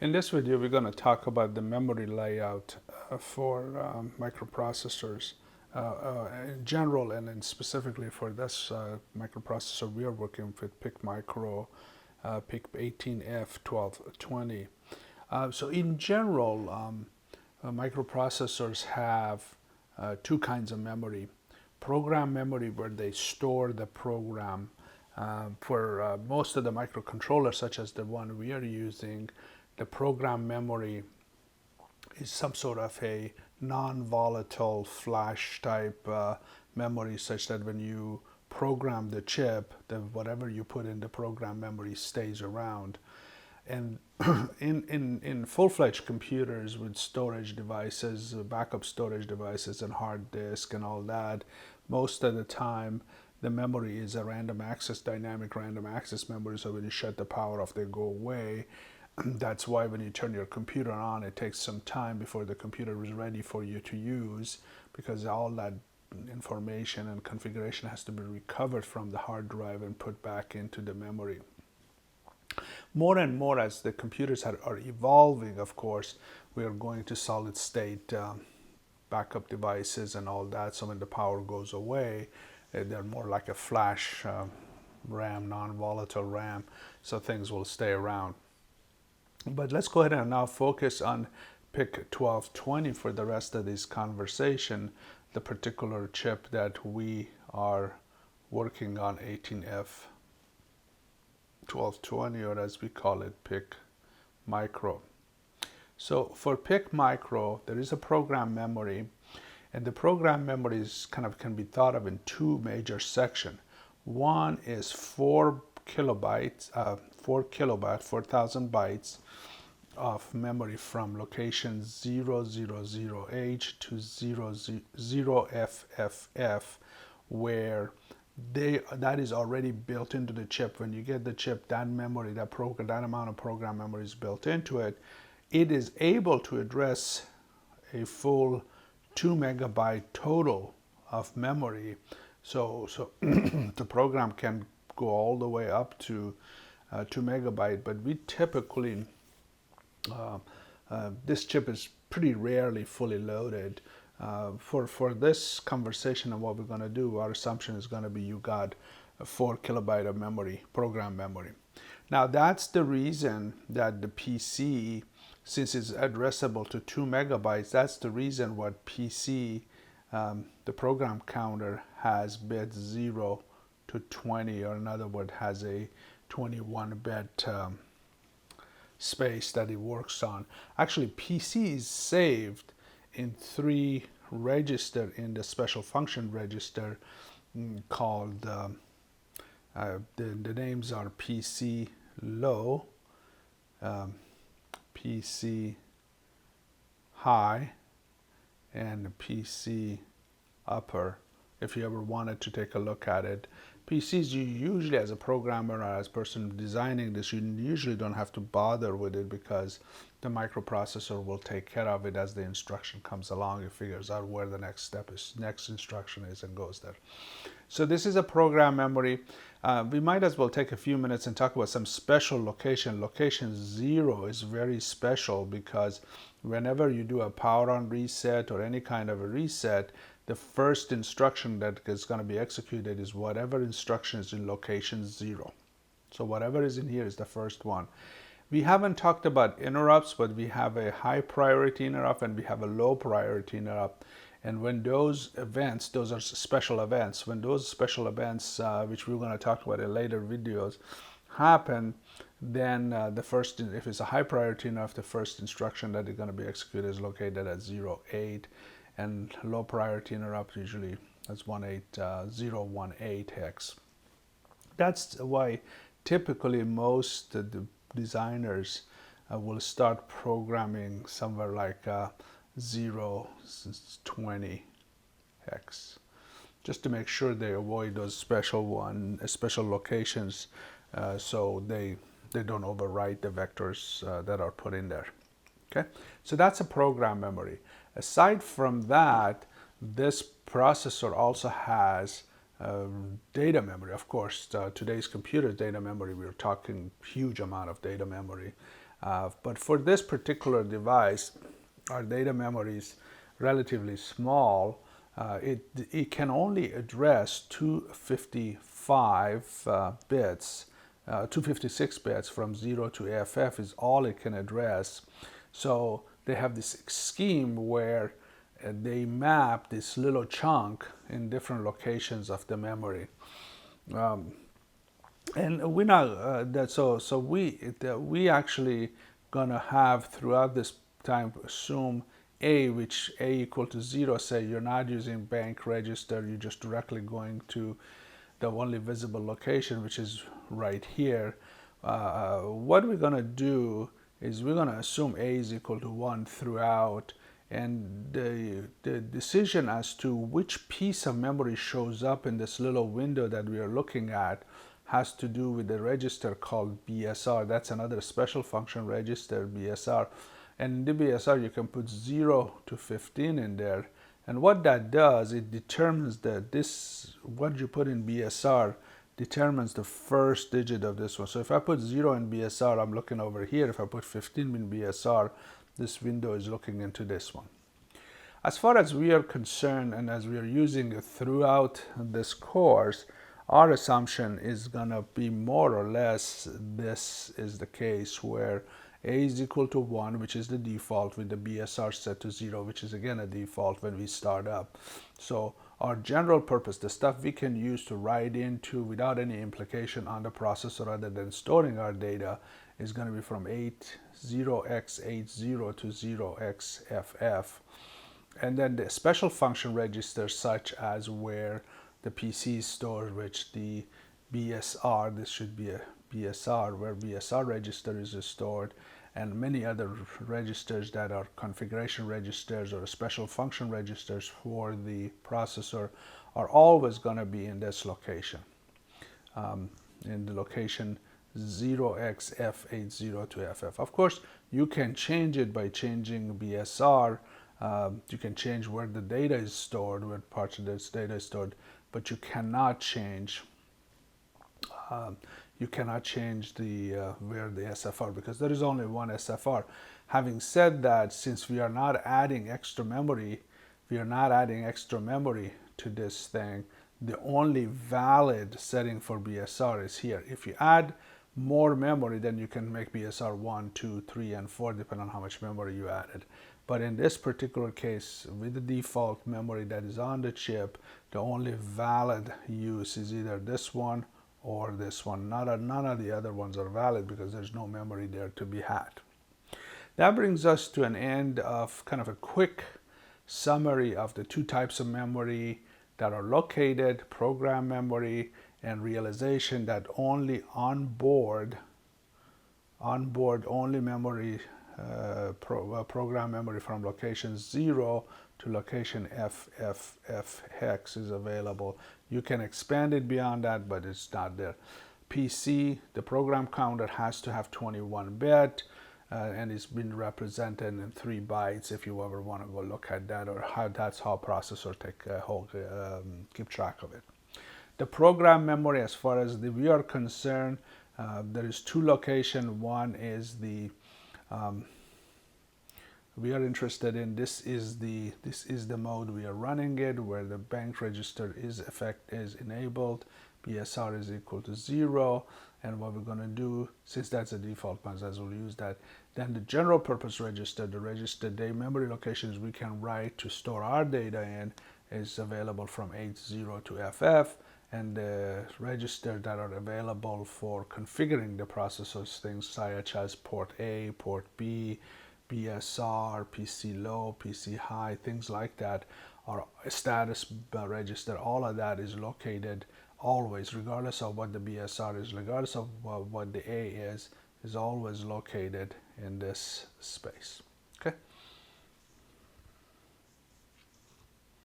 In this video, we're going to talk about the memory layout for microprocessors in general, and then specifically for this microprocessor we are working with PICmicro PIC18F1220. So in general, microprocessors have two kinds of memory. Program memory, where they store the program. For most of the microcontrollers, such as the one we are using, the program memory is some sort of a non-volatile flash type memory, such that when you program the chip, whatever you put in the program memory stays around. And in full-fledged computers with storage devices, backup storage devices and hard disk and all that, most of the time the memory is a random access, dynamic random access memory. So when you shut the power off, they go away. That's why when you turn your computer on, it takes some time before the computer is ready for you to use, because all that information and configuration has to be recovered from the hard drive and put back into the memory. More and more, as the computers are evolving, of course, we are going to solid state backup devices and all that. So when the power goes away, they're more like a flash RAM, non-volatile RAM, so things will stay around. But let's go ahead and now focus on PIC1220 for the rest of this conversation, the particular chip that we are working on, 18F1220, or as we call it, PICmicro. So for PICmicro, there is a program memory, and the program memory is can be thought of in two major sections. One is 4 kilobytes, 4,000 bytes of memory from location 000H to 00FFF, where that is already built into the chip. When you get the chip, that memory, that amount of program memory is built into it. It is able to address a full 2 megabyte total of memory. So the program can go all the way up to 2 megabyte, but we typically this chip is pretty rarely fully loaded. For this conversation and what we're going to do, our assumption is going to be you got 4 kilobyte of memory, program memory. Now that's the reason that the PC, since it's addressable to 2 megabytes, that's the reason what PC, the program counter, has bits 0 to 20, or in other words, has a 21-bit space that it works on. Actually, PC is saved in 3 registers in the special function register called, the names are PC low, PC high, and PC upper. If you ever wanted to take a look at it, PCs, you usually, as a programmer or as a person designing this, you usually don't have to bother with it, because the microprocessor will take care of it as the instruction comes along. It figures out where the next step is, next instruction is, and goes there. So this is a program memory. We might as well take a few minutes and talk about some special location. Location 0 is very special, because whenever you do a power on reset or any kind of a reset, the first instruction that is going to be executed is whatever instruction is in location 0. So whatever is in here is the first one. We haven't talked about interrupts, but we have a high priority interrupt and we have a low priority interrupt. And when those events, those are special events, when those special events, which we're going to talk about in later videos, happen, then the first, if it's a high priority interrupt, the first instruction that is going to be executed is located at 08. And low priority interrupt usually as 018 hex. That's why typically most of the designers will start programming somewhere like 020 hex, just to make sure they avoid those special locations, so they don't overwrite the vectors that are put in there. Okay, so that's a program memory. Aside from that, this processor also has data memory. Of course, today's computer data memory, we're talking huge amount of data memory. But for this particular device, our data memory is relatively small. It can only address 255 bits, 256 bits from 0 to FF is all it can address. So they have this scheme where they map this little chunk in different locations of the memory. And we know we actually gonna have throughout this time assume which A equal to 0, say you're not using bank register, you're just directly going to the only visible location, which is right here. What we're gonna do is we're gonna assume A is equal to 1 throughout, and the decision as to which piece of memory shows up in this little window that we are looking at has to do with the register called BSR. That's another special function register, BSR. And in the BSR, you can put 0 to 15 in there. And what that does, it determines that what you put in BSR determines the first digit of this one. So if I put 0 in BSR, I'm looking over here. If I put 15 in BSR, this window is looking into this one. As far as we are concerned, and as we are using it throughout this course, our assumption is going to be more or less this is the case where A is equal to 1, which is the default, with the BSR set to 0, which is again a default when we start up. So our general purpose, the stuff we can use to write into without any implication on the processor other than storing our data, is going to be from 0x80 to 0xFF. And then the special function registers, such as where the PC is stored, which the BSR, this should be a BSR, where BSR register is stored, and many other registers that are configuration registers or special function registers for the processor, are always going to be in this location, in the location 0xF80 to FF. Of course, you can change it by changing BSR. You can change where the data is stored, where parts of this data is stored, but you cannot change the where the SFR, because there is only one SFR. Having said that, since we are not adding extra memory, to this thing, the only valid setting for BSR is here. If you add more memory, then you can make BSR 1, 2, 3, and 4, depending on how much memory you added. But in this particular case, with the default memory that is on the chip, the only valid use is either this one or this one. None of the other ones are valid because there's no memory there to be had. That brings us to an end of kind of a quick summary of the two types of memory that are located: program memory, and realization that only onboard only memory, program memory from location 0 to location FFF hex is available. You can expand it beyond that, but it's not there. PC, the program counter has to have 21 bit, and it's been represented in 3 bytes if you ever want to go look at that, or that's how processor keep track of it. The program memory, as far as we are concerned, there is 2 locations. One is the we are interested in, this is the mode we are running it, where the bank register is enabled, BSR is equal to 0, and what we're going to do, since that's a default, might as well use that. Then the general purpose register, the memory locations we can write to store our data in, is available from H0 to FF, and the registers that are available for configuring the processors, things such as port A, port B, BSR, PC low, PC high, things like that, or status register, all of that is located always, regardless of what the BSR is, regardless of what the A is always located in this space. Okay.